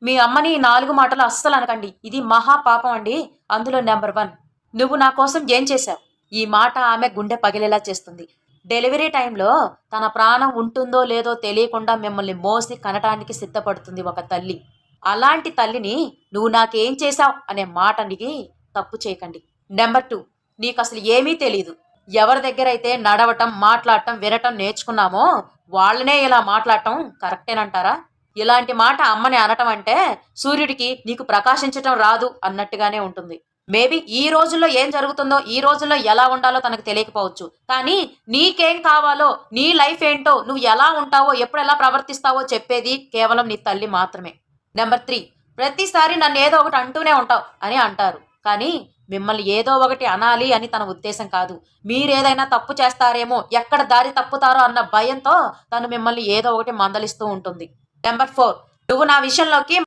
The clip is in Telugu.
మీ అమ్మని ఈ 4 మాటలు అస్సలు అనకండి. ఇది మహా పాపం అండి. అందులో నంబర్ 1 నువ్వు నా కోసం ఏం చేశావు? ఈ మాట ఆమె గుండె పగిలేలా చేస్తుంది. డెలివరీ టైంలో తన ప్రాణం ఉంటుందో లేదో తెలియకుండా మిమ్మల్ని మోసి కనటానికి సిద్ధపడుతుంది ఒక తల్లి. అలాంటి తల్లిని నువ్వు నాకేం చేశావు అనే మాటనికి తప్పు చేయకండి. నంబర్ 2 నీకసలు ఏమీ తెలీదు. ఎవరి దగ్గరైతే నడవటం, మాట్లాడటం, వినటం నేర్చుకున్నామో వాళ్ళనే ఇలా మాట్లాడటం కరెక్టేనంటారా? ఇలాంటి మాట అమ్మని అనటం అంటే సూర్యుడికి నీకు ప్రకాశించటం రాదు అన్నట్టుగానే ఉంటుంది. మేబీ ఈ రోజుల్లో ఏం జరుగుతుందో, ఈ రోజుల్లో ఎలా ఉండాలో తనకు తెలియకపోవచ్చు. కానీ నీకేం కావాలో, నీ లైఫ్ ఏంటో, నువ్వు ఎలా ఉంటావో, ఎప్పుడు ఎలా ప్రవర్తిస్తావో చెప్పేది కేవలం నీ తల్లి మాత్రమే. నంబర్ 3 ప్రతిసారి నన్ను ఏదో ఒకటి అంటూనే ఉంటావు అని అంటారు. కానీ మిమ్మల్ని ఏదో ఒకటి అనాలి అని తన ఉద్దేశం కాదు. మీరేదైనా తప్పు చేస్తారేమో, ఎక్కడ దారి తప్పుతారో అన్న భయంతో తను మిమ్మల్ని ఏదో ఒకటి మందలిస్తూ ఉంటుంది. నంబర్ 4 నువ్వు నా విషయంలోకి